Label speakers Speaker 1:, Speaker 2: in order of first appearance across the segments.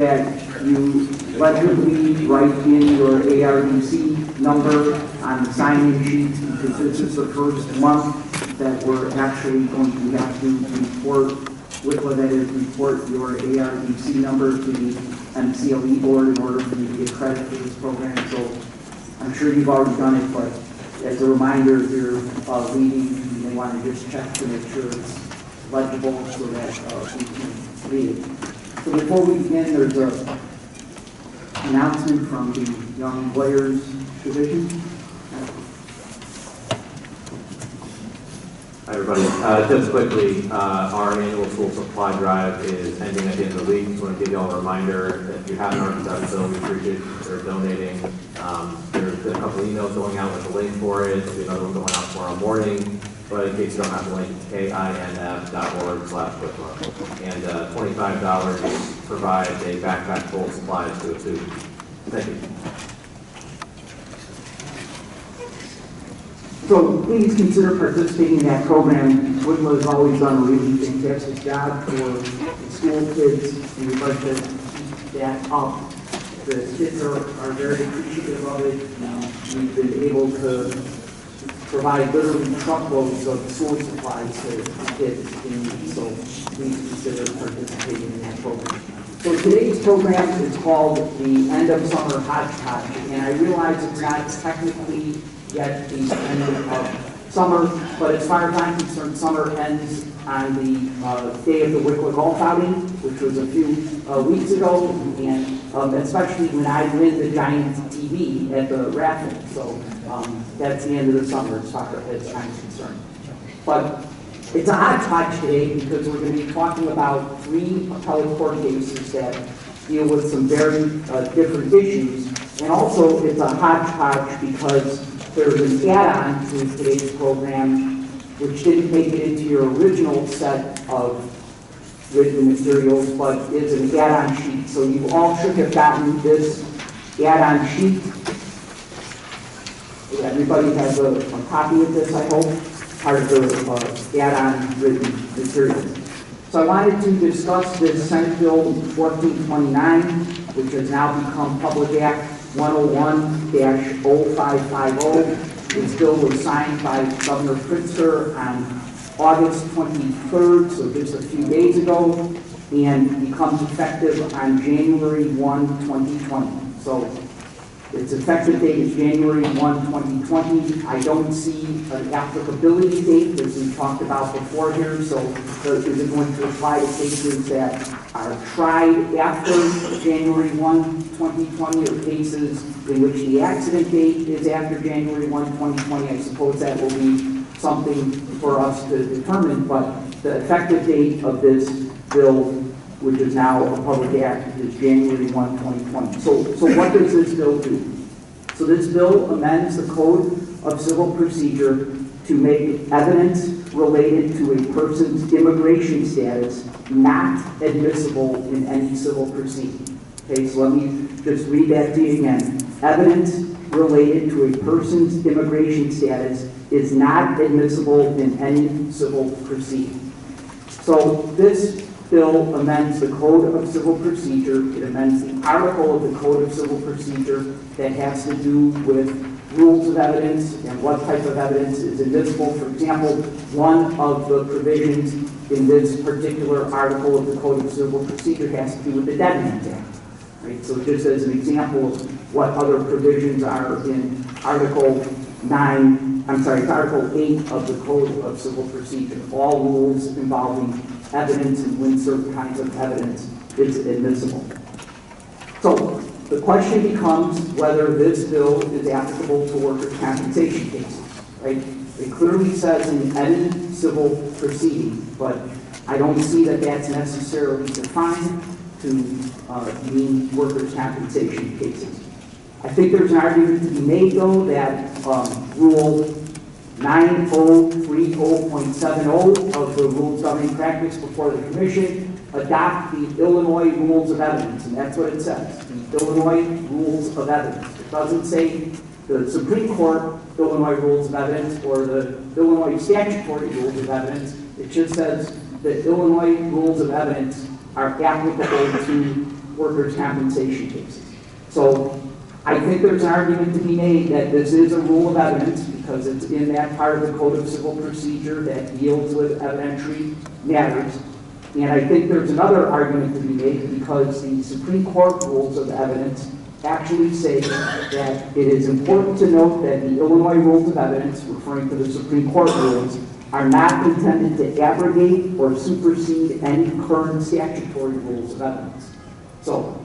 Speaker 1: that you legibly write in your ARDC number on the sign-in sheet, because this is the first month that we're actually going to have to report, that is, report your ARDC number to the MCLE board in order for you to get credit for this program. So I'm sure you've already done it, but as a reminder, if you're reading, you may want to just check to make sure it's legible so that we can read it. So before we begin, there's an announcement from the Young Lawyers Division.
Speaker 2: Hi everybody. Just quickly, our annual school supply drive is ending at the end of the week. Just want to give you all a reminder that if you haven't already done so, we appreciate they're donating. There's a couple emails going out with a link for it. There'll be another one going out tomorrow morning. But in case you don't have the link, kinf.org/bookmark. And $25 provides a backpack full of supplies to a student. Thank you.
Speaker 1: So please consider participating in that program. Whitla has always done a really fantastic job for the school kids, and we'd like to keep that up. The kids are very appreciative of it. We've been able to provide literally truckloads of school supplies to kids in need, so please consider participating in that program. So today's program is called the End of Summer Hodgepodge, and I realize it's not technically yet the end of summer, but as far as I'm concerned, summer ends on the day of the Whitla Golf Outing, which was a few weeks ago, and especially when I win the Giants TV at the raffle. So that's the end of the summer as far as I'm concerned. But it's a hodgepodge today because we're going to be talking about 3 appellate court cases that deal with some very different issues. And also it's a hodgepodge because there's an add-on to today's program which didn't make it into your original set of written materials, but is an add-on sheet. So you all should have gotten this add-on sheet. Everybody has a copy of this, I hope, part of the add-on written materials. So I wanted to discuss this Senate Bill 1429, which has now become Public Act 101-0550. This bill was signed by Governor Pritzker on August 23rd, so just a few days ago, and becomes effective on January 1, 2020. So its effective date is January 1, 2020. I don't see an applicability date, as we talked about before here, so is it going to apply to cases that are tried after January 1, 2020, or cases in which the accident date is after January 1, 2020? I suppose that will be something for us to determine, but the effective date of this bill, which is now a public act, is January 1, 2020. So what does this bill do? So this bill amends the Code of Civil Procedure to make evidence related to a person's immigration status not admissible in any civil proceeding. Okay, so let me just read that to you again. Evidence related to a person's immigration status is not admissible in any civil proceeding. So this bill amends the Code of Civil Procedure. It amends the article of the Code of Civil Procedure that has to do with rules of evidence and what type of evidence is admissible. For example, one of the provisions in this particular article of the Code of Civil Procedure has to do with the Dead Man's Act. Right? So just as an example of what other provisions are in Article 8 of the Code of Civil Procedure. All rules involving evidence and when certain kinds of evidence is admissible. So the question becomes whether this bill is applicable to workers' compensation cases, right? It clearly says in any civil proceeding, but I don't see that that's necessarily defined to mean workers' compensation cases. I think there's an argument to be made, though, that Rule 9030.70 of the Rules Governing Practice before the Commission adopt the Illinois Rules of Evidence, and that's what it says, the Illinois Rules of Evidence. It doesn't say the Supreme Court Illinois Rules of Evidence or the Illinois Statutory Rules of Evidence. It just says the Illinois Rules of Evidence are applicable to workers' compensation cases. So I think there's an argument to be made that this is a rule of evidence because it's in that part of the Code of Civil Procedure that deals with evidentiary matters. And I think there's another argument to be made because the Supreme Court rules of evidence actually say that it is important to note that the Illinois rules of evidence, referring to the Supreme Court rules, are not intended to abrogate or supersede any current statutory rules of evidence. So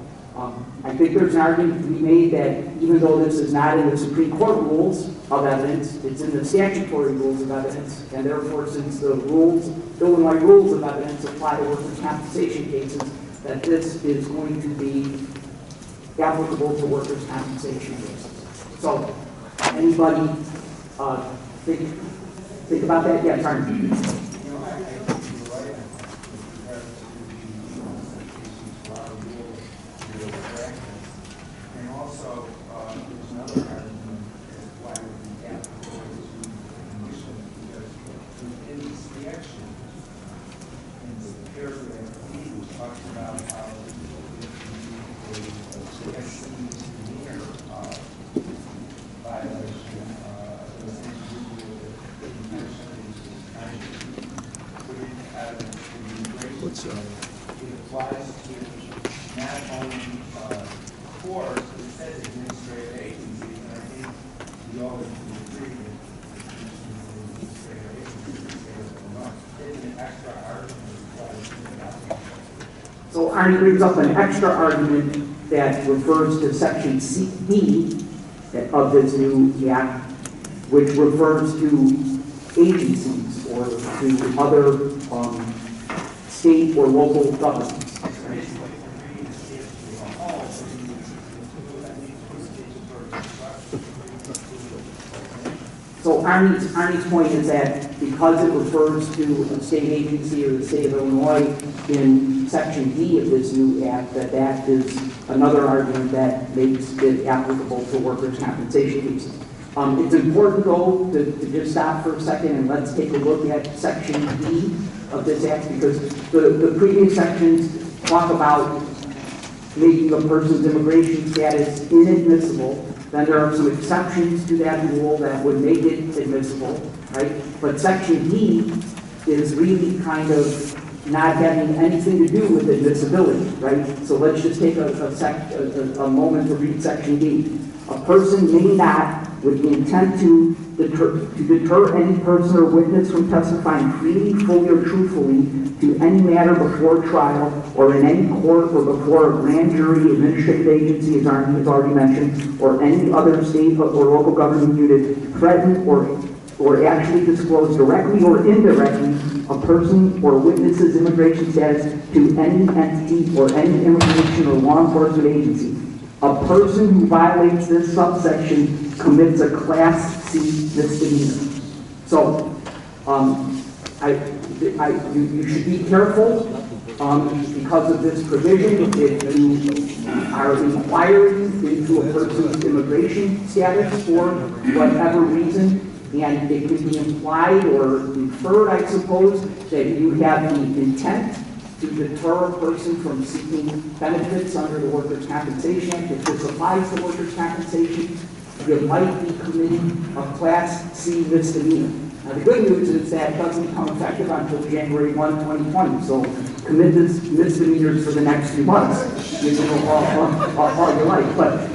Speaker 1: I think there's an argument to be made that even though this is not in the Supreme Court rules of evidence, it's in the statutory rules of evidence, and therefore since the Illinois rules of evidence apply to workers' compensation cases, that this is going to be applicable to workers' compensation cases. So anybody think about that? Yeah, sorry.
Speaker 3: It applies to not only courts, but it says administrative agencies, and I think we all would agree that administrative agencies is an extra argument.
Speaker 1: So Arnie brings up an extra argument that refers to Section D of this new act, which refers to agencies or to other state or local governments. So Arnie's point is that because it refers to a state agency or the state of Illinois in Section D of this new act, that is another argument that makes it applicable to workers' compensation cases. It's important, though, to just stop for a second and let's take a look at Section D of this act, because the previous sections talk about making a person's immigration status inadmissible. Then there are some exceptions to that rule that would make it admissible, right? But Section D is really kind of not having anything to do with admissibility, right? So let's just take a moment to read Section D. A person may not, with the intent to deter any person or witness from testifying freely, fully, or truthfully to any matter before trial or in any court or before a grand jury, administrative agency, as Arnie has already mentioned, or any other state or local government unit, threaten or actually disclose directly or indirectly a person or witness's immigration status to any entity or any immigration or law enforcement agency. A person who violates this subsection commits a Class C misdemeanor. So, you should be careful because of this provision. If you are inquiring into a person's immigration status for whatever reason, and it can be implied or inferred, I suppose, that you have the intent to deter a person from seeking benefits under the Workers' Compensation Act. If this applies to workers' compensation, you might be committing a Class C misdemeanor. Now, the good news is that it doesn't become effective until January 1, 2020. So commit this misdemeanors for the next few months, you know, all your life. But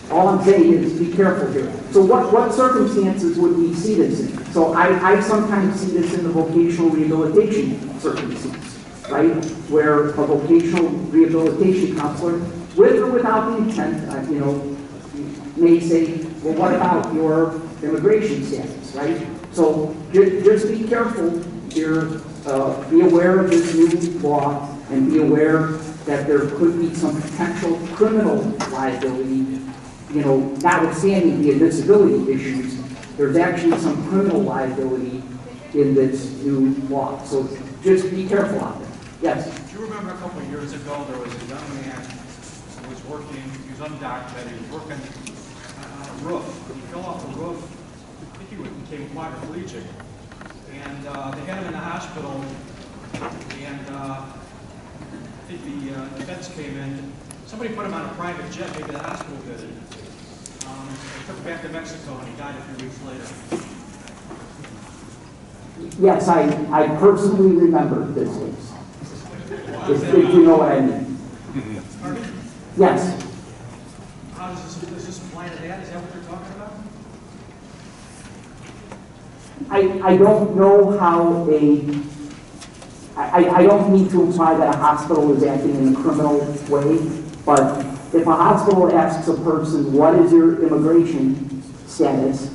Speaker 1: all I'm saying is be careful here. So what circumstances would we see this in? So I sometimes see this in the vocational rehabilitation circumstance, right? Where a vocational rehabilitation counselor, with or without the intent, you know, may say, well, what about your immigration status, right? So just be careful here, be aware of this new law, and be aware that there could be some potential criminal liability, you know, notwithstanding the admissibility issues. There's actually some criminal liability in this new law. So just be careful out there. Yes?
Speaker 4: Do you remember a couple of years ago, there was a young man who was working, he was undocumented, he was working on a roof. He fell off the roof. I think he became quadriplegic. And they had him in the hospital, and think the vets came in, somebody put him on a private jet, maybe the hospital did it. They took him back to Mexico and he died a few weeks later.
Speaker 1: Yes, I personally remember this case. If you know what I mean.
Speaker 4: Pardon?
Speaker 1: Yes.
Speaker 4: How does this apply to that? Is that what you're talking about?
Speaker 1: I don't know how I don't need to imply that a hospital is acting in a criminal way, but if a hospital asks a person, what is your immigration status,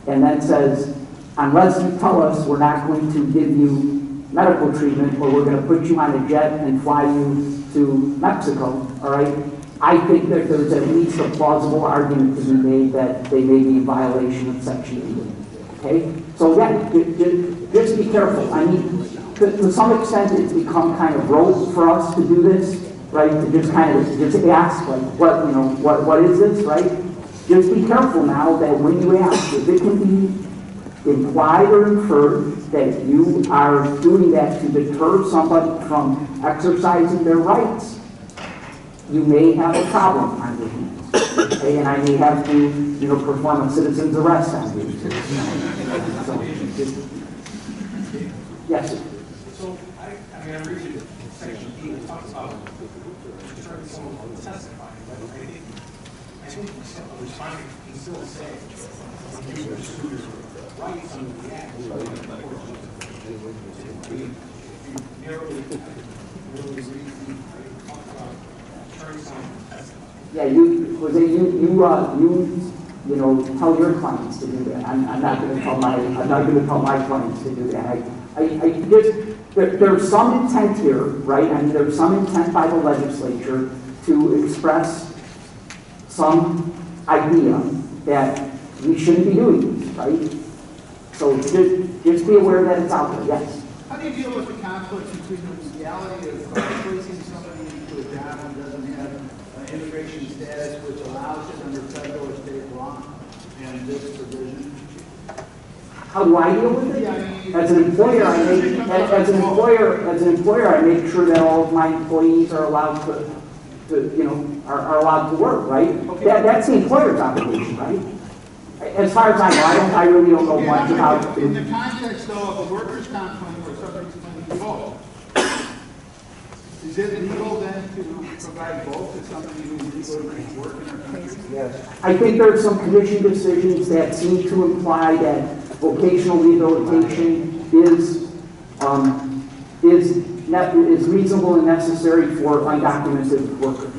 Speaker 1: and then says, unless you tell us, we're not going to give you medical treatment, or we're going to put you on a jet and fly you to Mexico, all right? I think that there's at least a plausible argument to be made that they may be in violation of Section 8. Okay? So yeah, just be careful. I mean, to some extent, it's become kind of rote for us to do this, right? To just kind of just ask, like, what is this, right? Just be careful now that when you ask, if it can be implied or inferred that you are doing that to deter somebody from exercising their rights, you may have a problem on your hands. Okay? And I may have to, perform a citizen's arrest on you. So, yes, sir.
Speaker 3: So, I'm reading Section 8, it talks about deterring someone from testifying, but I think responding can still say, you pursue your rights under the Act. Narrowly read, talk about deterring someone from testifying.
Speaker 1: Yeah, Jose, tell your clients to do that. I'm not going to tell my clients to do that. There's some intent here, right? I mean, there's some intent by the legislature to express some idea that we shouldn't be doing this, right? So just be aware that it's out there. Yes.
Speaker 5: How do you deal with the conflict between the reality of placing somebody into a job who doesn't have immigration status, which allows it under federal or state law, and this provision?
Speaker 1: How do I deal with it? As an employer, I make sure that all of my employees are allowed are allowed to work, right?
Speaker 5: Okay.
Speaker 1: That's the employer's obligation, right? As far as I know, I really don't know much about.
Speaker 5: In the context, though, of a workers' comp claim or somebody's claiming both, is it legal then to provide both to somebody who's legally working in our country? Yes.
Speaker 1: I think there are some commission decisions that seem to imply that vocational rehabilitation is reasonable and necessary for undocumented workers.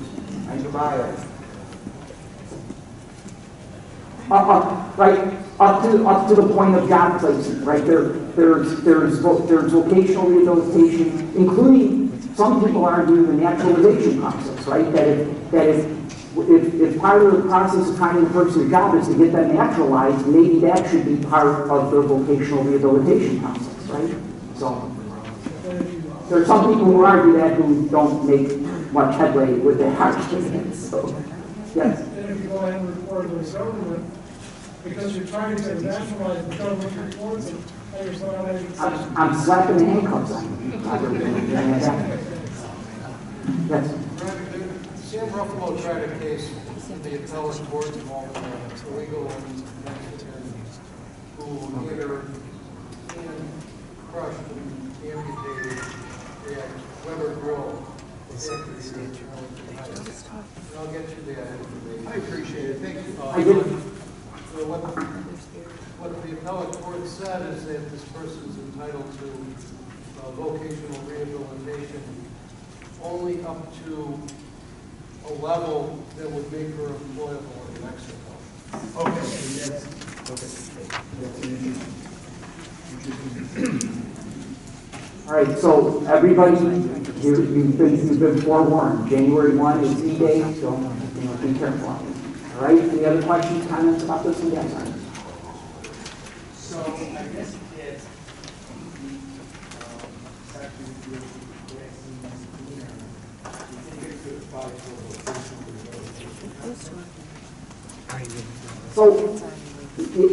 Speaker 1: Right, up to the point of job placement, right? There's vocational rehabilitation, including some people argue the naturalization process, right? That if part of the process of finding a person's job is to get them naturalized, maybe that should be part of their vocational rehabilitation process, right? So there are some people who argue that who don't make much headway with their argument. So, yes.
Speaker 6: Then if you go ahead and report to the government, because you're trying to nationalize the government reports it, and you're still not having
Speaker 1: I'm slapping the handcuffs on you. Yes.
Speaker 7: Sam Ruffalo tried a case in the appellate court involving a illegal Mexican who later crushed and amputated a Weber grill. I'll get you that information.
Speaker 5: I appreciate it. Thank you.
Speaker 1: I did.
Speaker 7: So what the appellate court said is that this person is entitled to vocational rehabilitation only up to a level that would make her employable in Mexico.
Speaker 1: All right, so everybody, you've been forewarned. January 1 is D-Day, so be careful. All right, any other questions, comments about this one? Yes, sir.
Speaker 3: So I guess it's section you think it could apply to a vocational rehabilitation?
Speaker 1: So,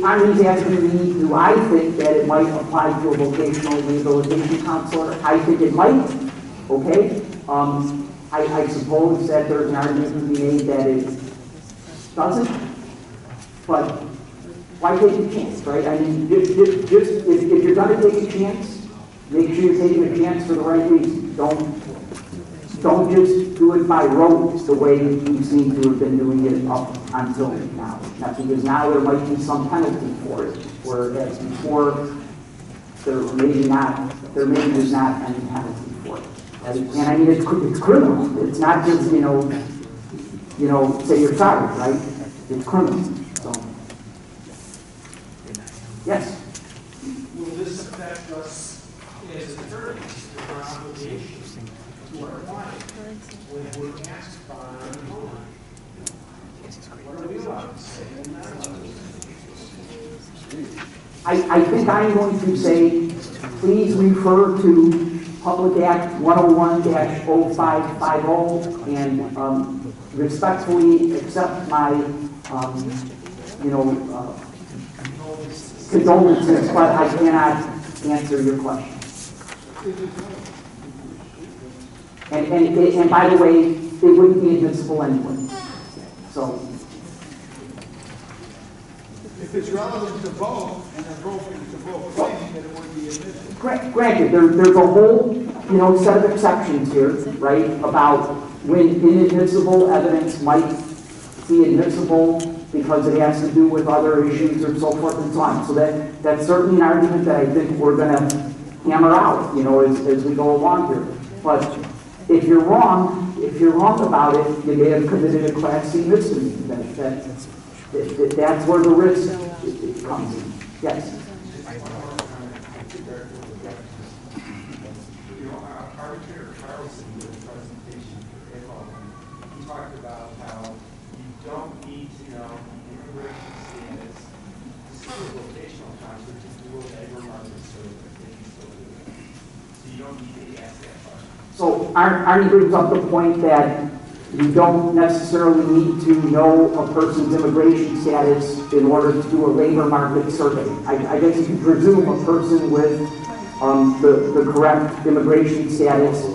Speaker 1: I'm asking me, do I think that it might apply to a vocational rehabilitation counselor? I think it might, okay? I suppose that there's an argument to be made that it doesn't, but why take a chance, right? I mean, just if you're going to take a chance, make sure you're taking a chance for the right reason. Don't just do it by rote the way you seem to have been doing it up until now. Because now there might be some penalty for it, whereas before there maybe is not any penalty for it. And I mean, it's criminal. It's not just say you're sorry, right? It's criminal. So yes.
Speaker 8: Will this affect us as attorneys, if our obligation to our client when we're asked by the homeowner? What are we allowed to say and not allowed to say?
Speaker 1: I think I'm going to say, please refer to Public Act 101-0550 and respectfully accept my, condolences, but I cannot answer your question. And by the way, it wouldn't be admissible anyway. So.
Speaker 5: If it's relevant to both, and they're both to both claims, then it would be admissible.
Speaker 1: Granted, there's a whole, set of exceptions here, right, about when inadmissible evidence might be admissible because it has to do with other issues or so forth and so on. So that's certainly an argument that I think we're going to hammer out, as we go along here. But if you're wrong about it, you may have committed a Class C misdemeanor. That's where the risk comes in. Yes.
Speaker 3: Arbitrator Carlson did a presentation for AFOL. He talked about how you don't need to know the immigration status. This is a vocational conflict to do a labor market survey. So you don't need to ask that question.
Speaker 1: So Arnie brings up the point that you don't necessarily need to know a person's immigration status in order to do a labor market survey. I guess you can presume a person with the correct immigration status,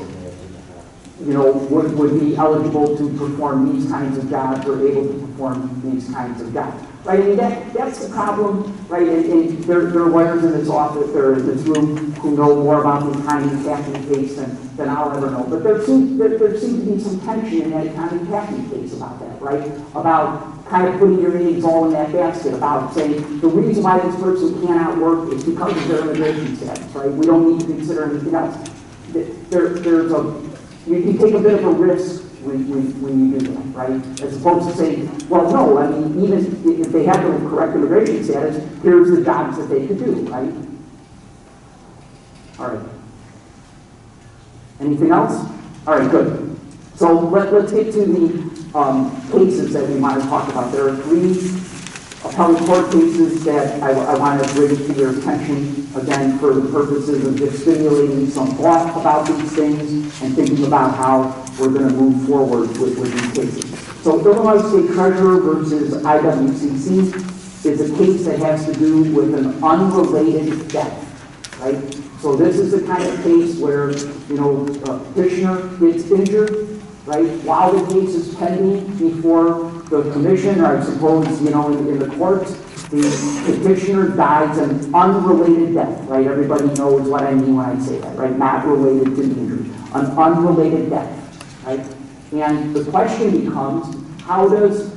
Speaker 1: would be eligible to perform these kinds of jobs or able to perform these kinds of jobs. Right? I mean, that's the problem, right? And there are lawyers in this office or in this room who know more about the economy tapping case than I'll ever know. But there seems to be some tension in that economy tapping case about that, right? About kind of putting your eggs all in that basket, about saying the reason why this person cannot work is because of their immigration status, right? We don't need to consider anything else. You can take a bit of a risk when you do that, right? As opposed to saying, well, no, I mean, even if they have the correct immigration status, here's the jobs that they could do, right? All right. Anything else? All right, good. So let's get to the cases that we want to talk about. There are 3 appellate court cases that I want to bring to your attention, again, for the purposes of just stimulating some thought about these things and thinking about how we're going to move forward with these cases. So Illinois State Treasurer versus IWCC is a case that has to do with an unrelated death, right? So this is the kind of case where, a petitioner gets injured, right, while the case is pending before the commission, or I suppose, in the courts, the petitioner dies an unrelated death, right? Everybody knows what I mean when I say that, right? Not related to the injury. An unrelated death, right? And the question becomes, how does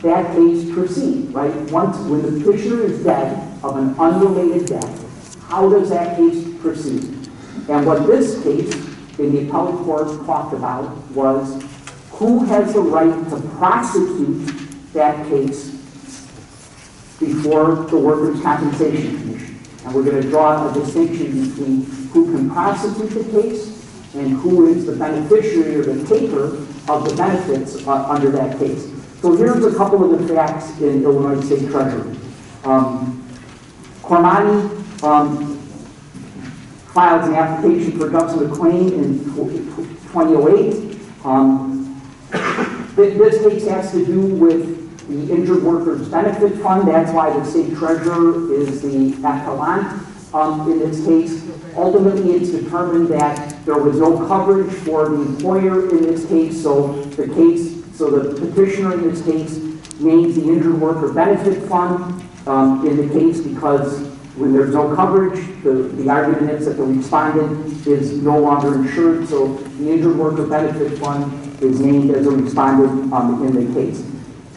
Speaker 1: that case proceed, right? When the petitioner is dead of an unrelated death, how does that case proceed? And what this case in the appellate court talked about was who has the right to prosecute that case before the Workers' Compensation Commission. And we're going to draw a distinction between who can prosecute the case and who is the beneficiary or the taker of the benefits under that case. So here's a couple of the facts in Illinois State Treasury. Cormani filed an application for adjustment of claim in 2008. This case has to do with the Injured Workers Benefit Fund. That's why the state treasurer is the appellant. in this case. Ultimately, it's determined that there was no coverage for the employer in this case, so the petitioner in this case names the Injured Worker Benefit Fund in the case because when there's no coverage, the argument is that the respondent is no longer insured, so the Injured Worker Benefit Fund is named as a respondent in the case.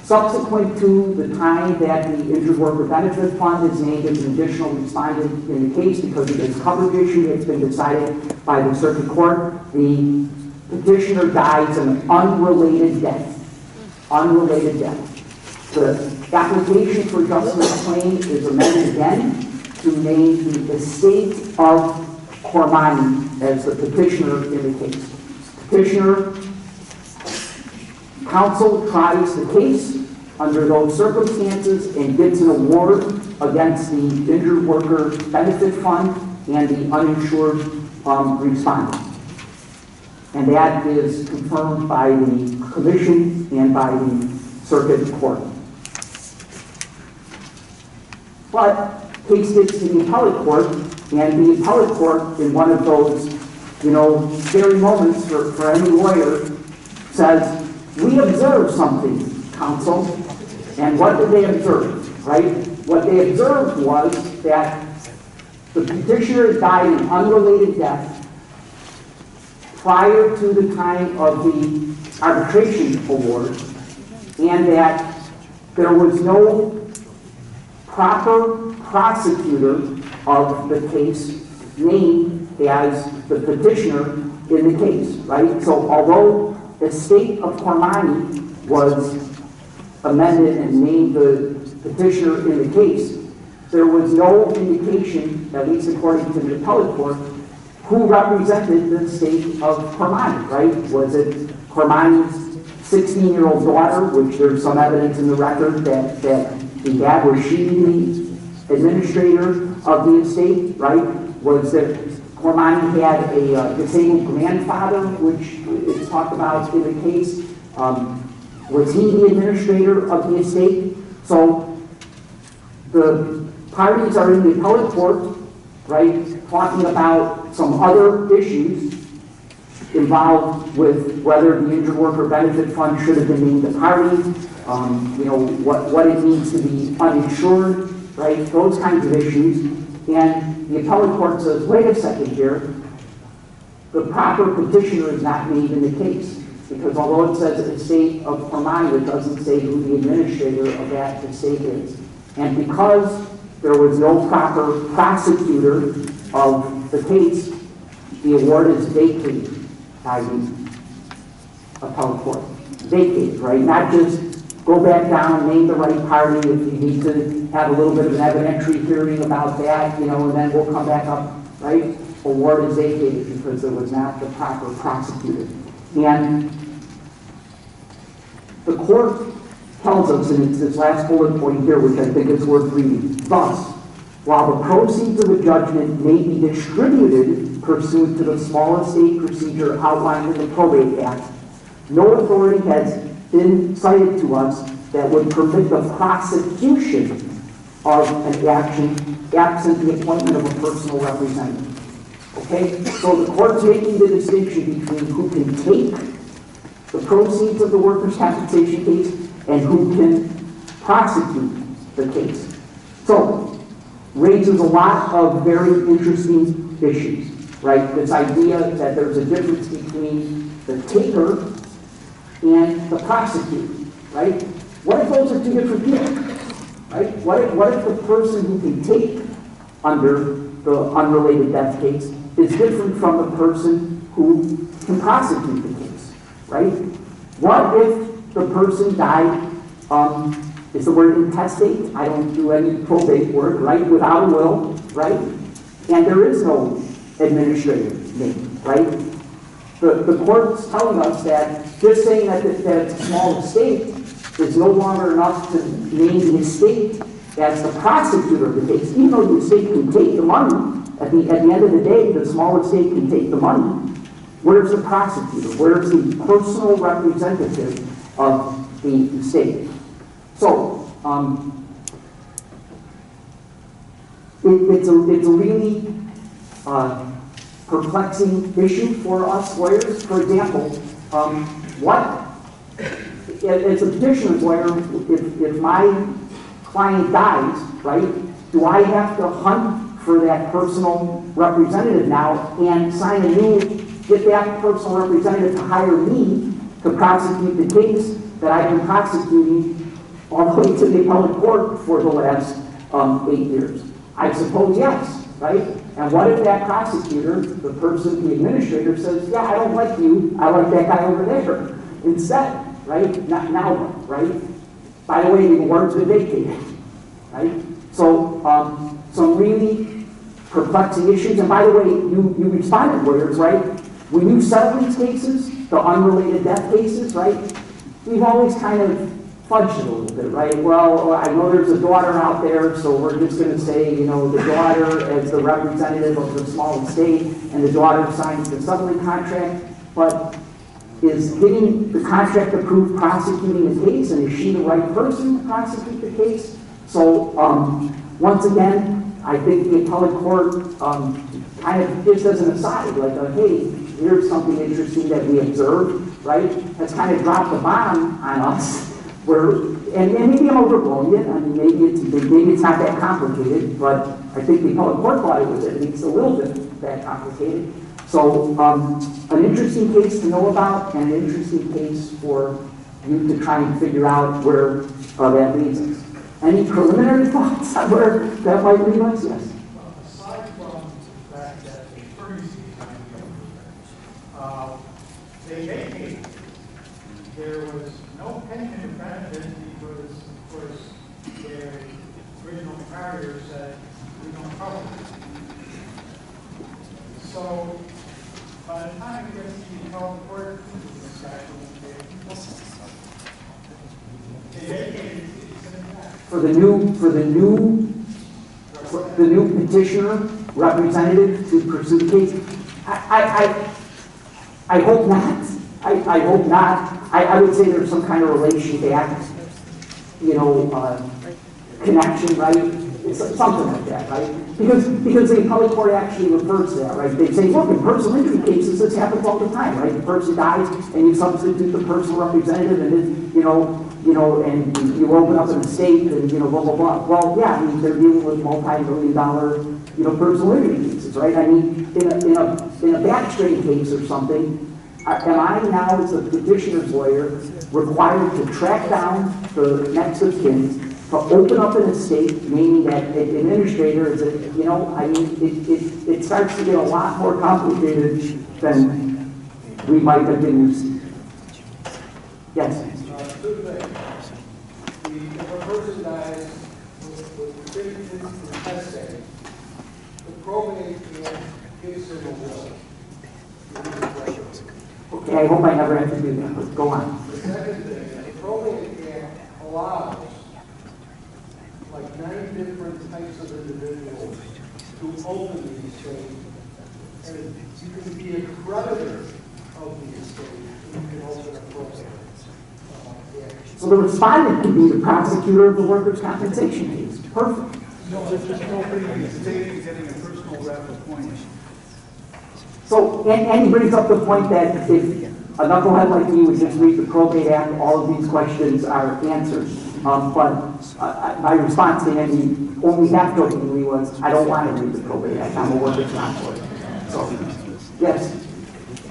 Speaker 1: Subsequent to the time that the Injured Worker Benefit Fund is named as an additional respondent in the case because of this coverage issue that's been decided by the circuit court, the petitioner dies an unrelated death. Unrelated death. The application for adjustment of claim is amended again to name the estate of Cormani as the petitioner in the case. Petitioner counsel tries the case under those circumstances and gets an award against the Injured Worker Benefit Fund and the uninsured respondent. And that is confirmed by the commission and by the circuit court. But case gets to the appellate court, and the appellate court, in one of those, scary moments for any lawyer, says, "We observed something, counsel." And what did they observe, right? What they observed was that the petitioner died an unrelated death prior to the time of the arbitration award, and that there was no proper prosecutor of the case named as the petitioner in the case, right? So although estate of Cormani was amended and named the petitioner in the case, there was no indication, at least according to the appellate court, who represented the estate of Cormani, right? Was it Cormani's 16-year-old daughter, which there's some evidence in the record that the dad, was she the administrator of the estate, right? Was that Cormani had a disabled grandfather, which is talked about in the case? Was he the administrator of the estate? So the parties are in the appellate court, right, talking about some other issues involved with whether the Injured Worker Benefit Fund should have been named a party, what it means to be uninsured, right, those kinds of issues. And the appellate court says, wait a second here, the proper petitioner is not named in the case. Because although it says estate of Cormani, it doesn't say who the administrator of that estate is. And because there was no proper prosecutor of the case, the award is vacated by the appellate court. Vacated, right? Not just go back down, name the right party if you need to have a little bit of an evidentiary hearing about that, and then we'll come back up, right? Award is vacated because there was not the proper prosecutor. And the court tells us, and it's this last bullet point here, which I think is worth reading. Thus, while the proceeds of the judgment may be distributed pursuant to the small estate procedure outlined in the Probate Act, no authority has been cited to us that would permit the prosecution of an action absent the appointment of a personal representative. Okay? So the court's making the distinction between who can take the proceeds of the workers' compensation case and who can prosecute the case. So, raises a lot of very interesting issues, right? This idea that there's a difference between the taker and the prosecutor, right? What if those are two different people, right? What if the person who can take under the unrelated death case is different from the person who can prosecute the case, right? What if the person died, is the word intestate? I don't do any probate work, right? Without a will, right? And there is no administrative name, right? The court's telling us that just saying that it's a small estate is no longer enough to name the estate as the prosecutor of the case, even though the estate can take the money. At the end of the day, the small estate can take the money. Where's the prosecutor? Where's the personal representative of the estate? So, it it's a really perplexing issue for us lawyers. For example, as a petitioner's lawyer, if my client dies, right, do I have to hunt for that personal representative now and sign a new, get that personal representative to hire me to prosecute the case that I've been prosecuting all the way to the appellate court for the last 8 years? I suppose yes, right? And what if that prosecutor, the person, the administrator, says, yeah, I don't like you, I like that guy over there instead, right? Now what, right? By the way, the award's been vacated, right? So, some really perplexing issues. And by the way, you responded, lawyers, right? When you settle these cases, the unrelated death cases, right? We've always kind of fudged it a little bit, right? Well, I know there's a daughter out there, so we're just going to say, you know, the daughter as the representative of the small estate, and the daughter signs the settlement contract. But is getting the contract approved prosecuting the case, and is she the right person to prosecute the case? So, once again, I think the appellate court kind of just as an aside, like, hey, here's something interesting that we observed, right? Has kind of dropped the bomb on us. Where, and maybe I'm overblowing it. I mean, maybe it's not that complicated, but I think the appellate court thought it was at least a little bit that complicated. So, an interesting case to know about, and an interesting case for you to try and figure out where that leads us. Any preliminary thoughts on where that might lead us? Yes.
Speaker 8: Aside from the fact that the attorney's fees they vacated, there was no pension or benefit because, of course, their original carrier said we don't cover it. So by the time it gets to the appellate court, it's actually they vacated.
Speaker 1: For the new petitioner representative to pursue the case, I hope not. I hope not. I would say there's some kind of relation back, you know, connection, right? It's something like that, right? Because the appellate court actually refers to that, right? They say, look, in personal injury cases, this happens all the time, right? The person dies, and you substitute the personal representative, and then, you know, and you open up an estate, and, you know, blah, blah, blah. Well, yeah, I mean, they're dealing with multi-million-dollar, you know, personal injury cases, right? I mean, in a back strain case or something, am I now, as a petitioner's lawyer, required to track down the next of kin, to open up an estate, meaning that an administrator is, you know, I mean, it starts to get a lot more complicated than we might have been used to. Yes?
Speaker 7: Two things. If a person dies with the testate, the probate can gives him a will.
Speaker 1: Okay, I hope I never have to do that, but go on.
Speaker 7: The second thing, the probate act allows like 9 different types of individuals to open the estate, and you can be a creditor of the estate, and you can open a probate.
Speaker 1: So the respondent can be the prosecutor of the workers' compensation case. Perfect.
Speaker 5: No, there's just nobody in the state getting a personal rep appointed.
Speaker 1: So, and he brings up the point that if a knucklehead like me would just read the probate act, all of these questions are answered. But my response to him, only half-jokingly, was, I don't want to read the probate act. I'm a workers' comp lawyer. So, yes.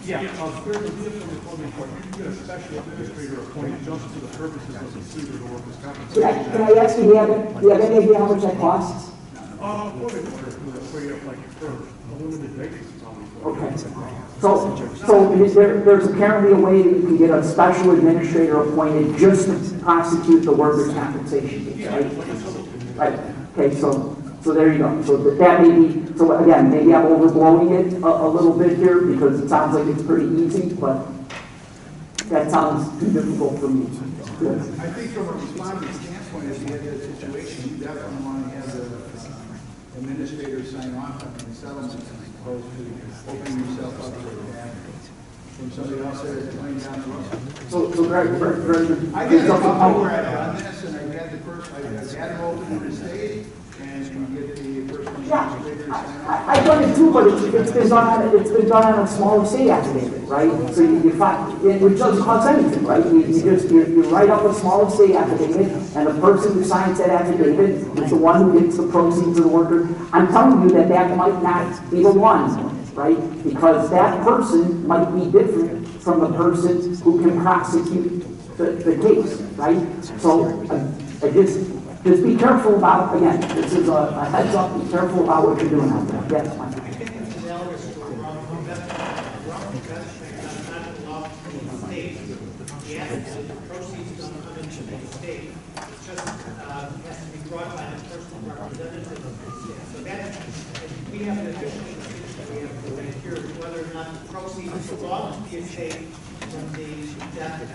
Speaker 4: Yeah, there's a difference in the probate court. You can get a special administrator appointed just for the purposes of the suit or the workers' compensation.
Speaker 1: Can I ask you, do you have any idea how much that costs?
Speaker 4: Probate court is like for a limited basis.
Speaker 1: Okay. So there's apparently a way that you can get a special administrator appointed just to prosecute the workers' compensation case, right? Right. Okay, so there you go. So that may be, so again, maybe I'm overblowing it a little bit here because it sounds like it's pretty easy, but that sounds too difficult for me. Good.
Speaker 5: I think from a respondent standpoint, if you have that situation, you definitely want to have the administrator sign off on the settlement as opposed to opening yourself up for that from somebody else that is playing down the road.
Speaker 1: So very
Speaker 5: I get a couple where on this, and I had the person, I had him open an estate, and you get the person.
Speaker 1: Yeah, I've done it too, but it's been done on a small estate affidavit, right? So you find, it doesn't cost anything, right? You write up a small estate affidavit, and the person who signs that affidavit is the one who gets the proceeds of the worker. I'm telling you that might not be the one, right? Because that person might be different from the person who can prosecute the case, right? So I just be careful about, again, this is a heads up, be careful about what you're doing out there. Yes, Mike.
Speaker 8: I think it's analogous to a wrongful investment. Wrongful investment does not belong to the estate. The assets and the proceeds don't come into the estate. It just has to be brought by the personal representative. So that, we have an official decision we have to make here whether or not the proceeds belong to the estate from the death and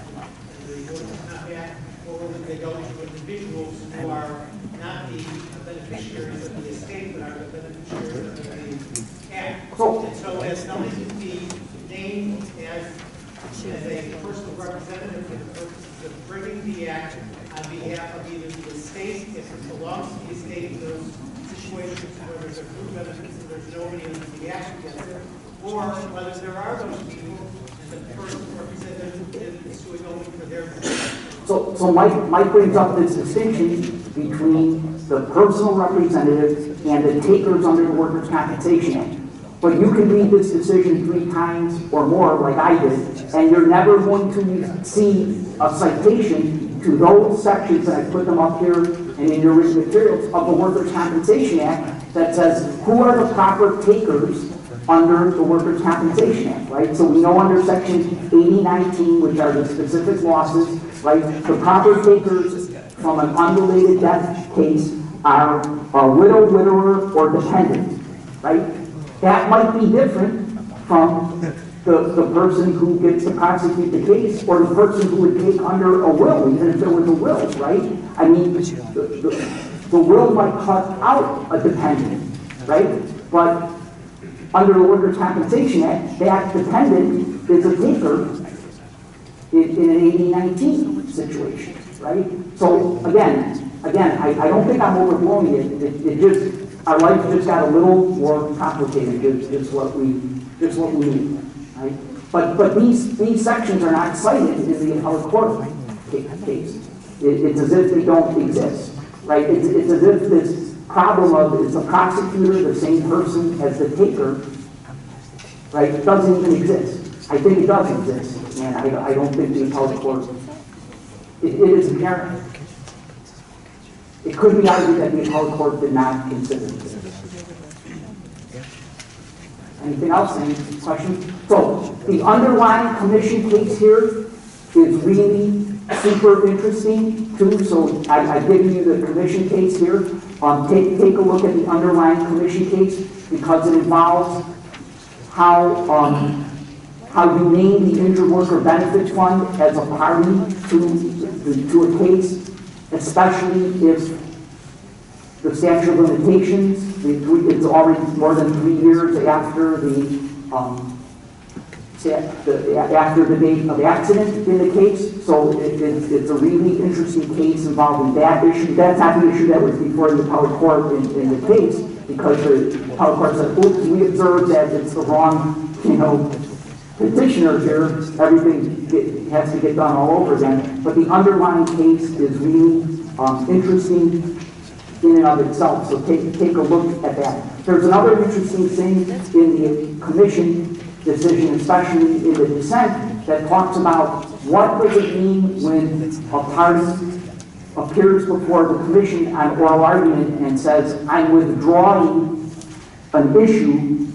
Speaker 8: the workers' comp act, or whether they go to individuals who are not the beneficiaries of the estate, but are the beneficiaries of the act. And so as long as it be named as a personal representative for the purposes of bringing the act on behalf of either the estate, if it belongs to the estate in those situations where there's accrued benefits and there's nobody in the act against it, or whether there are those people and the personal representative is suing only for their benefit.
Speaker 1: So Mike brings up this distinction between the personal representative and the takers under the Workers' Compensation Act. But you can read this decision 3 times or more, like I did, and you're never going to see a citation to those sections, and I put them up here and in your written materials, of the Workers' Compensation Act that says who are the proper takers under the Workers' Compensation Act, right? So we know under Section 8019, which are the specific losses, right? The proper takers from an unrelated death case are a widow, widower, or dependent, right? That might be different from the person who gets to prosecute the case, or the person who would take under a will, even if there was a will, right? I mean, the will might cut out a dependent, right? But under the Workers' Compensation Act, that dependent is a taker in an 8019 situation, right? So again, I don't think I'm overblowing it. It just, our life just got a little more complicated. Just what we need, right? But these sections are not cited in the appellate court case. It's as if they don't exist, right? It's as if this problem of is the prosecutor the same person as the taker, right? It doesn't even exist. I think it does exist, and I don't think the appellate court, it is apparent. It could be argued that the appellate court did not consider this. Anything else? Any questions? So the underlying commission case here is really super interesting too. So I've given you the commission case here. Take a look at the underlying commission case because it involves how you name the Injured Worker Benefit Fund as a party to a case, especially if the statute of limitations, it's already more than 3 years after after the date of accident in the case. So it's a really interesting case involving that issue. That's not the issue that was before the appellate court in the case, because the appellate court said, oops, we observed that it's the wrong, petitioner here. Everything has to get done all over again. But the underlying case is really interesting in and of itself. So take a look at that. There's another interesting thing in the commission decision, especially in the dissent, that talks about what does it mean when a party appears before the commission on oral argument and says, I'm withdrawing an issue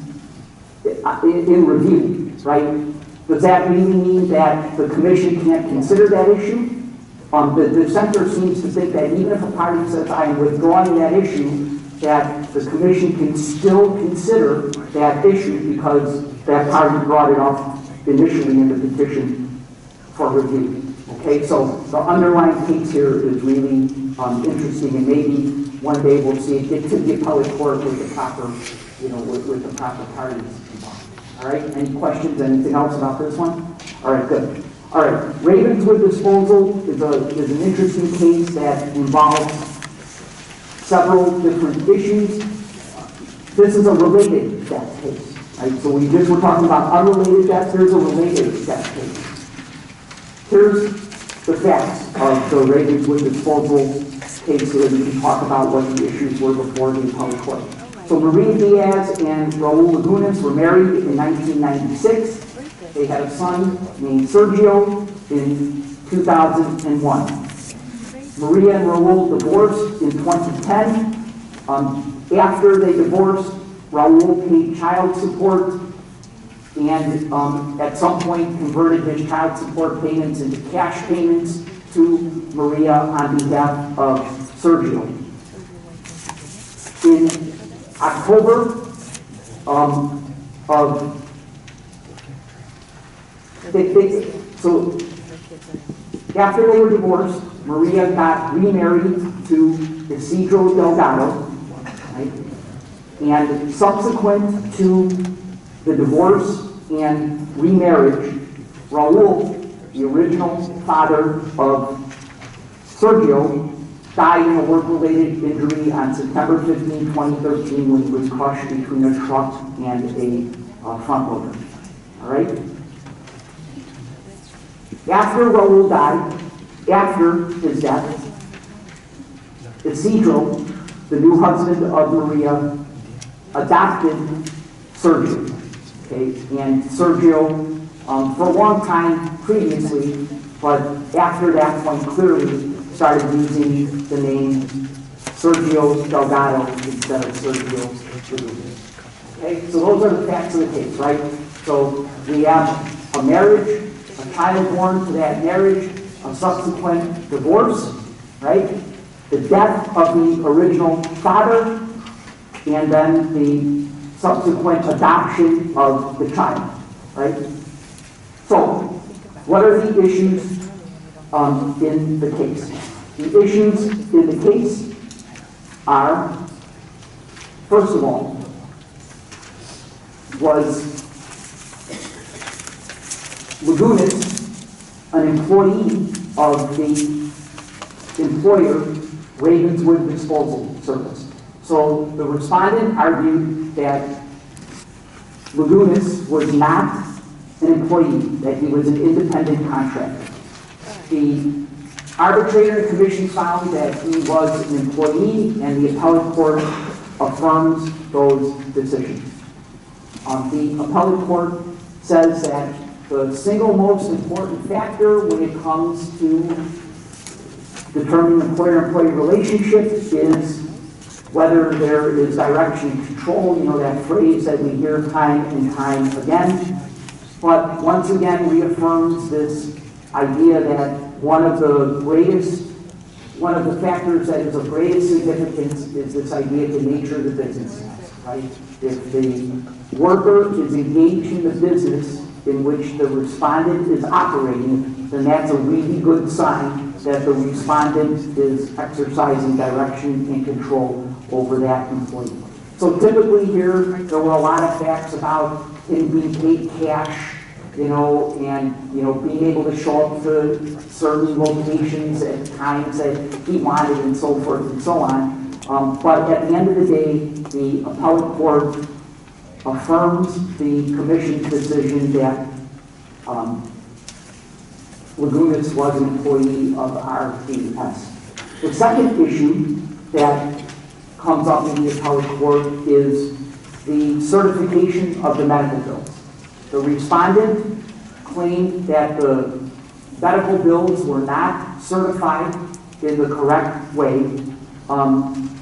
Speaker 1: in review, right? Does that really mean that the commission can't consider that issue? The dissenter seems to think that even if a party says, I am withdrawing that issue, that the commission can still consider that issue because that party brought it up initially in the petition for review. Okay, so the underlying case here is really interesting, and maybe one day we'll see it get to the appellate court with the proper, with the proper parties involved. All right, any questions, anything else about this one? All right, good. All right, Ravenswood Disposal is an interesting case that involves several different issues. This is a related death case, right? So we just were talking about unrelated deaths. Here's a related death case. Here's the facts of the Ravenswood disposal case so that we can talk about what the issues were before the appellate court. So Maria Diaz and Raul Lagunas were married in 1996. They had a son named Sergio in 2001. Maria and Raul divorced in 2010. After they divorced, Raul paid child support and at some point converted his child support payments into cash payments to Maria on behalf of Sergio. In October so after they were divorced, Maria got remarried to Isidro Delgado, right? And subsequent to the divorce and remarriage, Raul, the original father of Sergio, died in a work-related injury on September 15, 2013 when he was crushed between a truck and a front loader. All right? After Raul died, after his death, Isidro, the new husband of Maria, adopted Sergio. Okay? And Sergio, for a long time previously, but after that point clearly started using the name Sergio Delgado instead of Sergio Lagunas. Okay? So those are the facts of the case, right? So we have a marriage, a child born to that marriage, a subsequent divorce, right? The death of the original father, and then the subsequent adoption of the child, right? So, what are the issues in the case? The issues in the case are, first of all, was Lagunas an employee of the employer Ravenswood Disposal Service? So the respondent argued that Lagunas was not an employee, that he was an independent contractor. The arbitrator and commission found that he was an employee, and the appellate court affirms those decisions. The appellate court says that the single most important factor when it comes to determining employer-employee relationship is whether there is direction and control, you know, that phrase that we hear time and time again. But once again reaffirms this idea that one of the factors that is of greatest significance is this idea of the nature of the business, right? If the worker is engaged in the business in which the respondent is operating, then that's a really good sign that the respondent is exercising direction and control over that employee. So typically here, there were a lot of facts about him being paid cash, you know, and, you know, being able to show up to certain locations at times that he wanted and so forth and so on. But at the end of the day, the appellate court affirms the commission's decision that Lagunas was an employee of RPS. The second issue that comes up in the appellate court is the certification of the medical bills. The respondent claimed that the medical bills were not certified in the correct way,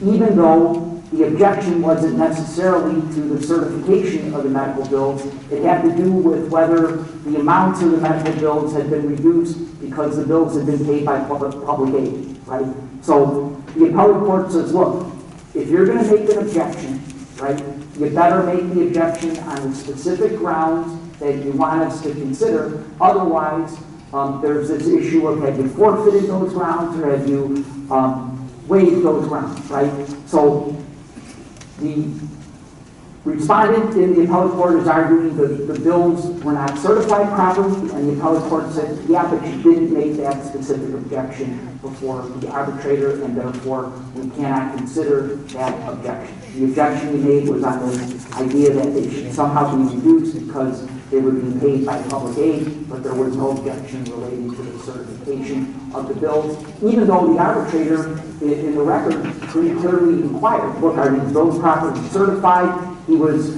Speaker 1: even though the objection wasn't necessarily to the certification of the medical bills. It had to do with whether the amounts of the medical bills had been reduced because the bills had been paid by public aid, right? So the appellate court says, look, if you're going to make an objection, right, you better make the objection on the specific grounds that you want us to consider. Otherwise, there's this issue of have you forfeited those grounds or have you waived those grounds, right? So the Respondent in the appellate court is arguing that the bills were not certified properly, and the appellate court said, yeah, but you didn't make that specific objection before the arbitrator, and therefore we cannot consider that objection. The objection we made was on the idea that they should somehow be reduced because they would be paid by public aid, but there was no objection relating to the certification of the bills, even though the arbitrator in the record pretty clearly inquired, look, are these bills properly certified? He was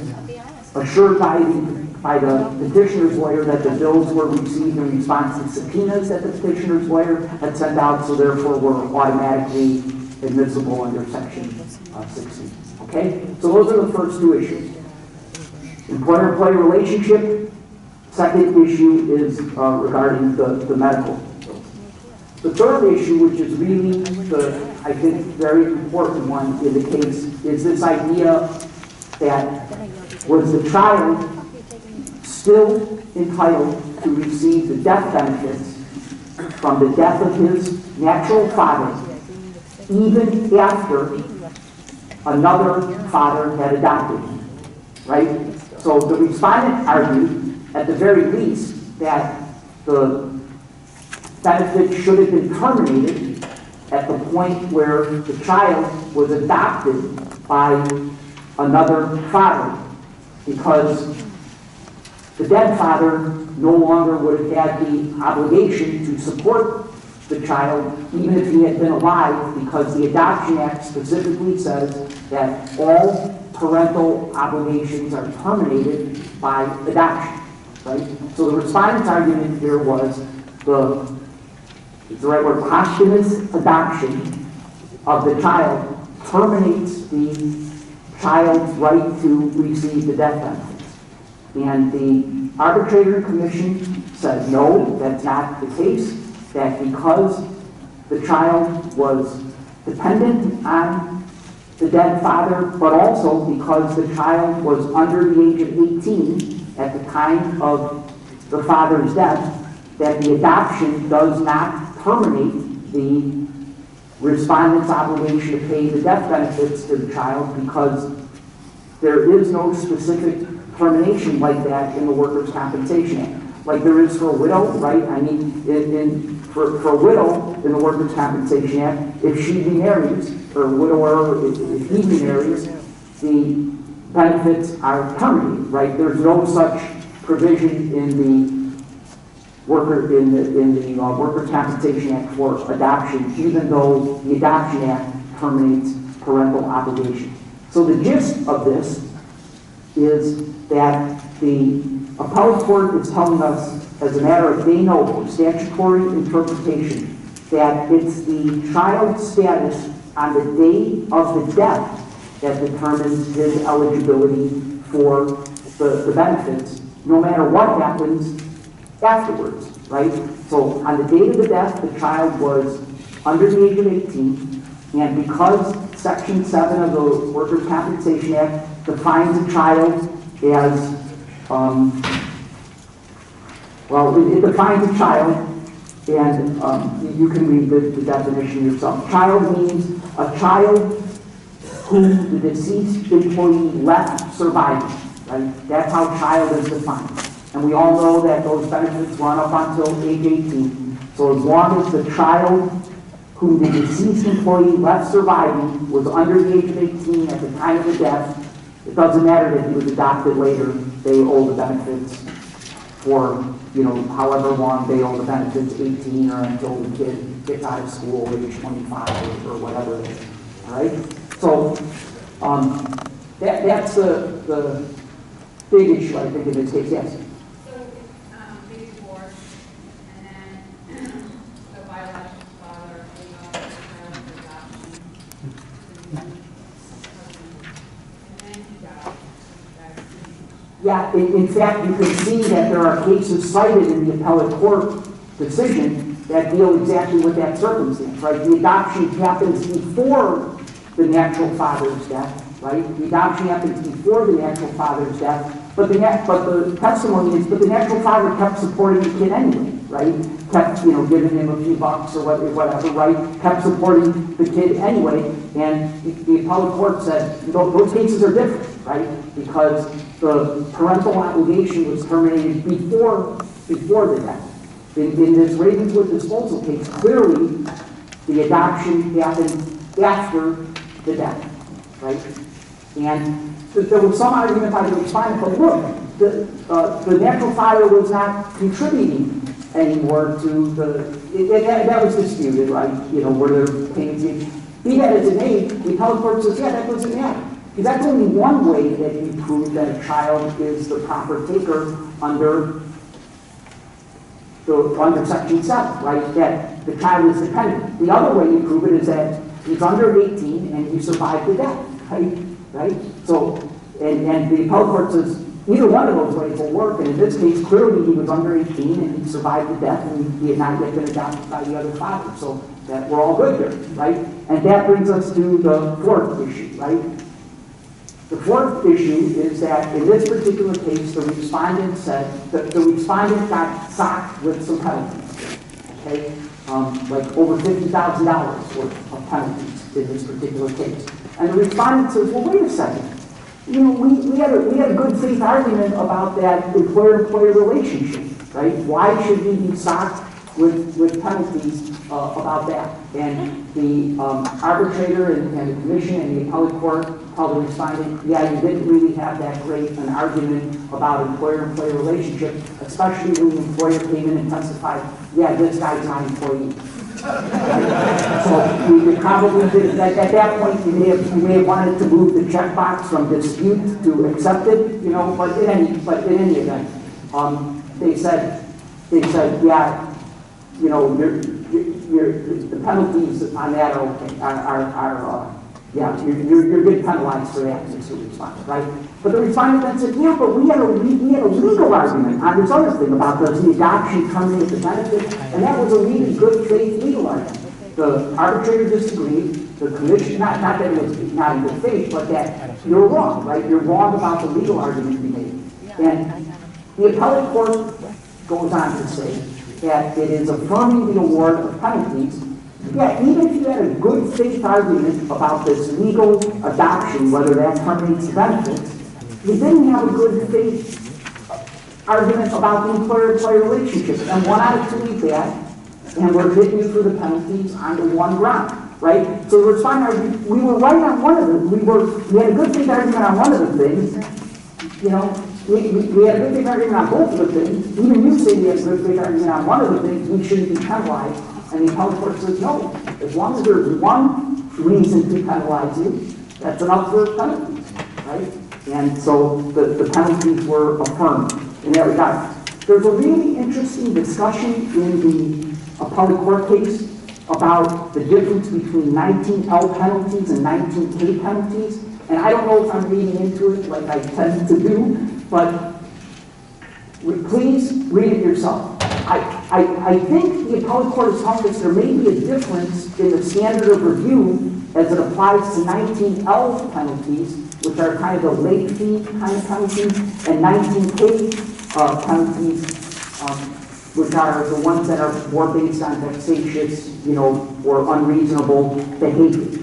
Speaker 1: assured by the petitioner's lawyer that the bills were received in response to subpoenas that the petitioner's lawyer had sent out, so therefore were automatically admissible under section 60. Okay? So those are the first two issues. Employer-employee relationship. Second issue is regarding the medical. The third issue, which is really the, I think, very important one in the case, is this idea that was the child still entitled to receive the death benefits from the death of his natural father, even after another father had adopted him, right? So the respondent argued, at the very least, that the benefit should have been terminated at the point where the child was adopted by another father, because the dead father no longer would have had the obligation to support the child, even if he had been alive, because the Adoption Act specifically says that all parental obligations are terminated by adoption, right? So the respondent's argument here was it's the right word, posthumous adoption of the child terminates the child's right to receive the death benefits. And the arbitrator commission said, no, that's not the case, that because the child was dependent on the dead father, but also because the child was under the age of 18 at the time of the father's death, that the adoption does not terminate the respondent's obligation to pay the death benefits to the child, because there is no specific termination like that in the Workers' Compensation Act, like there is for a widow, right? I mean, for a widow in the Workers' Compensation Act, if she remarries, or a widower, if he remarries, the benefits are terminated, right? There's no such provision in the Workers' Compensation Act for adoption, even though the Adoption Act terminates parental obligation. So the gist of this is that the appellate court is telling us, as a matter of de novo statutory interpretation, that it's the child's status on the day of the death that determines his eligibility for the benefits, no matter what happens afterwards, right? So on the date of the death, the child was under the age of 18, and because Section 7 of the Workers' Compensation Act defines a child as, it defines a child, and you can read the definition yourself. Child means a child whom the deceased employee left surviving, right? That's how child is defined. And we all know that those benefits run up until age 18. So as long as the child whom the deceased employee left surviving was under the age of 18 at the time of the death, it doesn't matter that he was adopted later, they owe the benefits for, however long they owe the benefits, 18 or until the kid gets out of school, age 25 or whatever it is. All right? So that's the big issue, I think, in this case. Yes?
Speaker 9: So big divorce, and then the biological father, adoption, and then he died.
Speaker 1: Yeah, in fact, you can see that there are cases cited in the appellate court decision that deal exactly with that circumstance, right? The adoption happens before the natural father's death, right? The adoption happens before the natural father's death, but the testimony is, but the natural father kept supporting the kid anyway. right? Kept, giving him a few bucks or whatever, right? Kept supporting the kid anyway, and the appellate court said, those cases are different, right? Because the parental obligation was terminated before the death. In this Ravenswood disposal case, clearly the adoption happened after the death, right? And there was some argument by the respondent, but look, the natural father was not contributing anymore to that was disputed, right? Where they're paying. Be that as it may, the appellate court says, yeah, that doesn't matter. Because that's only one way that you prove that a child is the proper taker under Section 7, right? That the child is dependent. The other way you prove it is that he's under 18 and he survived the death, right? So, and the appellate court says either one of those ways will work, and in this case, clearly he was under 18 and he survived the death and he had not yet been adopted by the other father. So that we're all good here, right? And that brings us to the fourth issue, right? The fourth issue is that in this particular case, the respondent said that the respondent got socked with some penalties, okay? Like over $50,000 worth of penalties in this particular case. And the respondent says, well, wait a second. We had a good faith argument about that employer-employee relationship, right? Why should we be socked with penalties about that? And the arbitrator and the commission and the appellate court told the respondent, yeah, you didn't really have that great an argument about employer-employee relationship, especially when the employer came in and testified, yeah, this guy's my employee. So we probably did, at that point, you may have wanted to move the checkbox from dispute to accepted, but in any event, they said, yeah, the penalties on that are okay, yeah, you're getting penalized for that, Mr. Respondent, right? But the respondent then said, yeah, but we had a legal argument on this other thing about the adoption terminating the benefit, and that was a really good faith legal argument. The arbitrator disagreed, the commission, not that it was not in good faith, but that you're wrong, right? You're wrong about the legal argument you made. And the appellate court goes on to say that it is affirming the award of penalties. Yeah, even if you had a good faith argument about this legal adoption, whether that terminates the benefits, you didn't have a good faith argument about the employer-employee relationship. And 1 out of 2 is that, and we're hitting you for the penalties under one ground, right? So the respondent, we were right on one of them. We had a good faith argument on one of the things. We had a good faith argument on both of the things. Even you say we had a good faith argument on one of the things, we shouldn't be penalized. And the appellate court says, no, as long as there's one reason to penalize you, that's enough for penalties, right? And so the penalties were affirmed in that regard. There's a really interesting discussion in the appellate court case about the difference between 19L penalties and 19K penalties. And I don't know if I'm reading into it like I tend to do, but please read it yourself. I think the appellate court is telling us there may be a difference in the standard of review as it applies to 19L penalties, which are kind of the late fee kind of penalties, and 19K penalties, which are the ones that are more based on vexatious, or unreasonable behavior.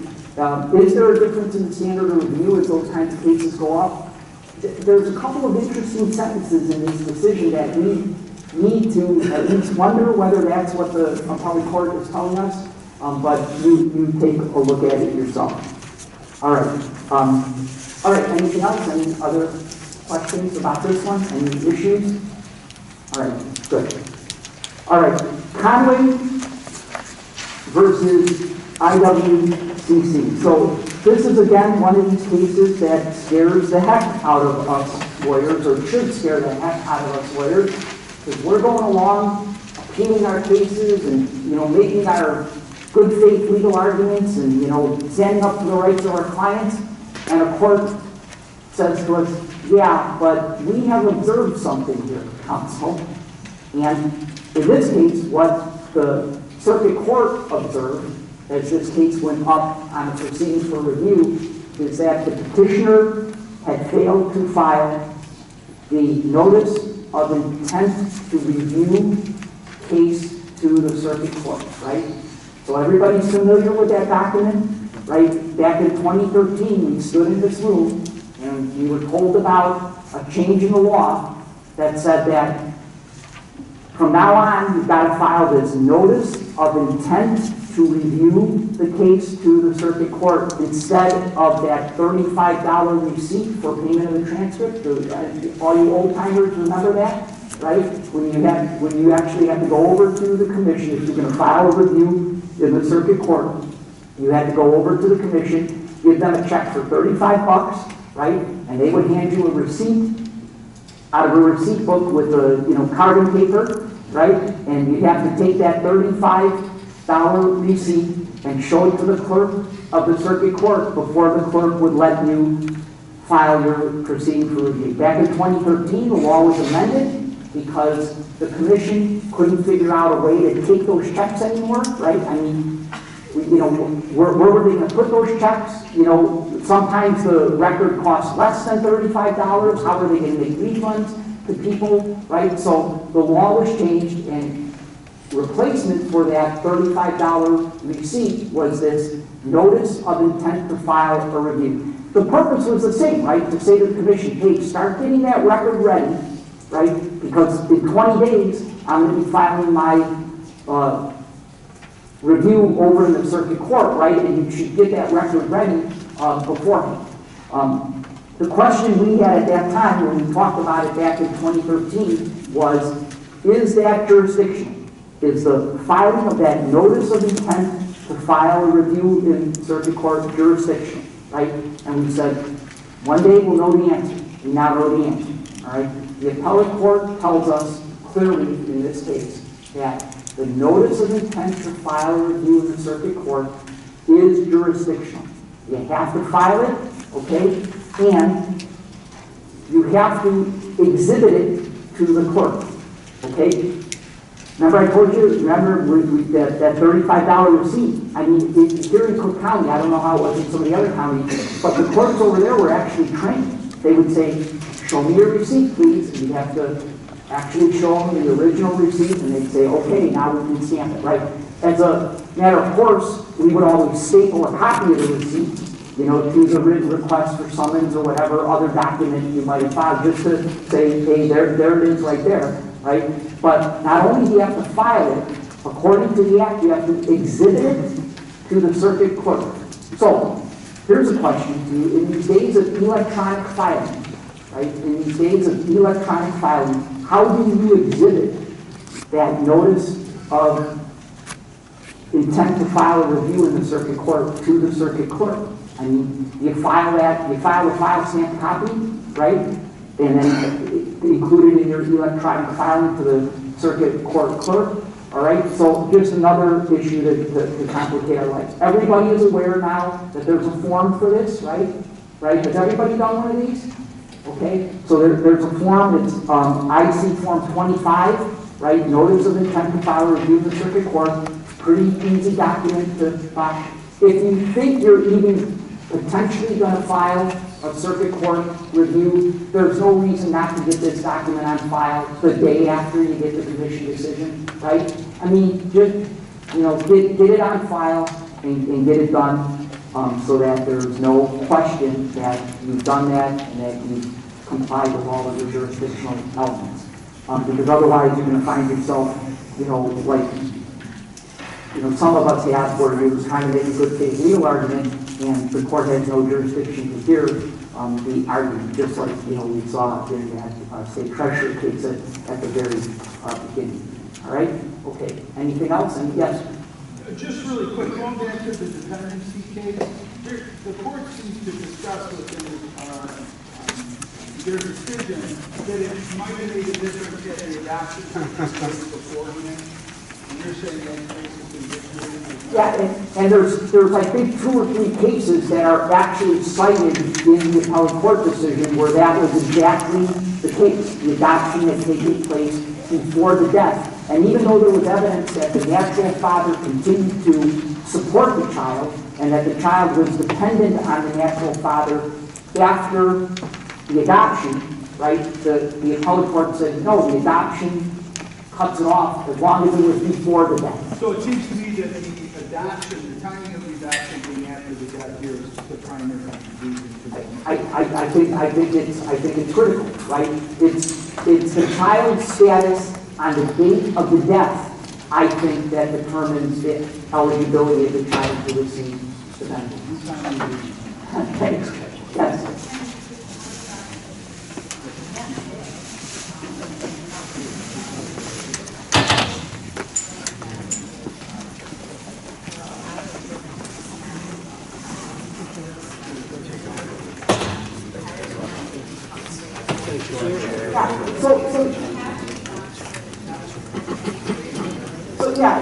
Speaker 1: Is there a difference in the standard of review as those kinds of cases go up? There's a couple of interesting sentences in this decision that we need to at least wonder whether that's what the appellate court is telling us, but you take a look at it yourself. All right, anything else? Any other questions about this one? Any issues? All right, good. All right, Conway versus IWCC. So this is, again, one of these cases that scares the heck out of us lawyers, or should scare the heck out of us lawyers, because we're going along, appealing our cases and, making our good faith legal arguments and, standing up for the rights of our clients, and a court says to us, yeah, but we have observed something here, counsel. And in this case, what the circuit court observed, as this case went up on the proceedings for review, is that the petitioner had failed to file the notice of intent to review case to the circuit court, right? So everybody's familiar with that document, right? Back in 2013, we stood in this room and we were told about a change in the law that said that from now on, you've got to file this notice of intent to review the case to the circuit court instead of that $35 receipt for payment of the transcript. All you old timers remember that, right? When you actually have to go over to the commission, if you're going to file a review in the circuit court, you had to go over to the commission, give them a check for $35, right? And they would hand you a receipt out of a receipt book with a carbon paper, right? And you have to take that $35 receipt and show it to the clerk of the circuit court before the clerk would let you file your proceeding for review. Back in 2013, the law was amended because the commission couldn't figure out a way to take those checks anymore, right? I mean, where were they going to put those checks? Sometimes the record costs less than $35. How are they going to make refunds to people, right? So the law was changed, and replacement for that $35 receipt was this notice of intent to file a review. The purpose was the same, right? To say to the commission, hey, start getting that record ready, right? Because in 20 days, I'm going to be filing my review over in the circuit court, right? And you should get that record ready beforehand. The question we had at that time when we talked about it back in 2013 was, is that jurisdictional? Is the filing of that notice of intent to file a review in circuit court jurisdictional, right? And we said, one day we'll know the answer. We now know the answer, all right? The appellate court tells us clearly in this case that the notice of intent to file a review in the circuit court is jurisdictional. You have to file it, okay? And you have to exhibit it to the clerk, okay? Remember I told you, that $35 receipt? I mean, here in Cook County, I don't know how it was in some of the other counties, but the clerks over there were actually trained. They would say, show me your receipt, please, and you have to actually show them the original receipt, and they'd say, okay, now we can stamp it, right? As a matter of course, we would always staple a copy of the receipt, to the written request for summons or whatever other document you might have filed, just to say, hey, there it is right there, right? But not only do you have to file it, according to the Act, you have to exhibit it to the circuit clerk. So, here's a question to you. In these days of electronic filing, right? In these days of electronic filing, how do you exhibit that notice of intent to file a review in the circuit court to the circuit clerk? I mean, you file a file stamped copy, right? And then include it in your electronic filing to the circuit court clerk, all right? So just another issue to complicate our lives. Everybody is aware now that there's a form for this, right? Right? Has everybody done one of these? Okay, so there's a form, it's IC Form 25, right? Notice of intent to file a review in the circuit court. Pretty easy document to file. If you think you're even potentially going to file a circuit court review, there's no reason not to get this document on file the day after you get the commission decision, right? I mean, just, get it on file and get it done so that there's no question that you've done that and that you've complied with all of the jurisdictional elements. Because otherwise you're going to find yourself, some of us have where you're trying to make a good faith legal argument and the court has no jurisdiction to hear the argument, just like, we saw in that state treasurer case at the very beginning. All right? Okay. Anything else? And yes?
Speaker 5: Just really quick, going back to the dependency case, the court seems to discuss within their decision that it might have made a difference that the adoption was beforehand. And you're saying that case has been different.
Speaker 1: Yeah, and there's I think 2 or 3 cases that are actually cited in the appellate court decision where that was exactly the case. The adoption had taken place before the death. And even though there was evidence that the natural father continued to support the child and that the child was dependent on the natural father after the adoption, right, the appellate court said, no, the adoption cuts it off as long as it was before the death.
Speaker 5: So it seems to me that the adoption, the timing of the adoption being after the death here is the primary reason for that.
Speaker 1: I think it's critical, right? It's the child's status on the date of the death, I think, that determines the eligibility of the child to receive the benefit. Thanks. Yes.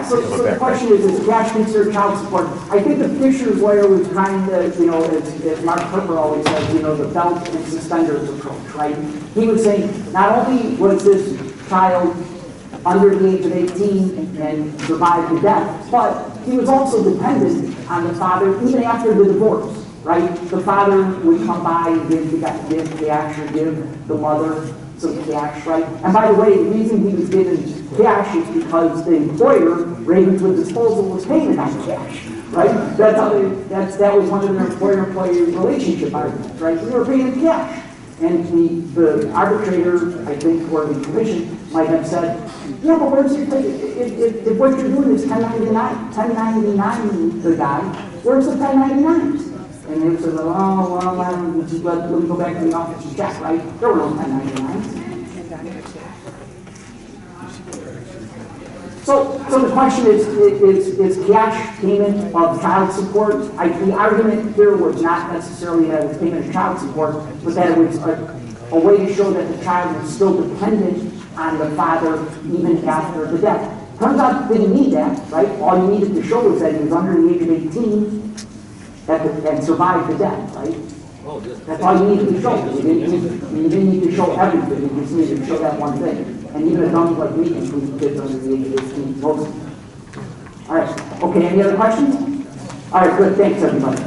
Speaker 1: So the question is cash considered child support? I think the Fisher's lawyer was trying to, as Mark Harper always says, the belt and suspenders approach, right? He was saying not only was this child under the age of 18 and survived the death, but he was also dependent on the father even after the divorce, right? The father would come by and give cash or give the mother some cash, right? And by the way, the reason he was given cash is because the employer, Ravenswood Disposal, was paying on cash, right? That was one of their employer-employee relationship arguments, right? We were paying in cash. And the arbitrator, I think, or the commission might have said, yeah, but where's your thing? If what you're doing is 1099 the guy, where's the 1099s? And they said, oh, well, let me go back to the office and check, right? There were no 1099s. So the question is cash payment of child support? The argument here was not necessarily that it was payment of child support, but that it was a way to show that the child was still dependent on the father even after the death. Turns out they didn't need that, right? All you needed to show was that he was under the age of 18 and survived the death, right? That's all you needed to show. You didn't need to show everything. You just needed to show that one thing. And even a dummy like me can prove kids under the age of 18 most. All right. Okay, any other questions? All right, good. Thanks, everybody.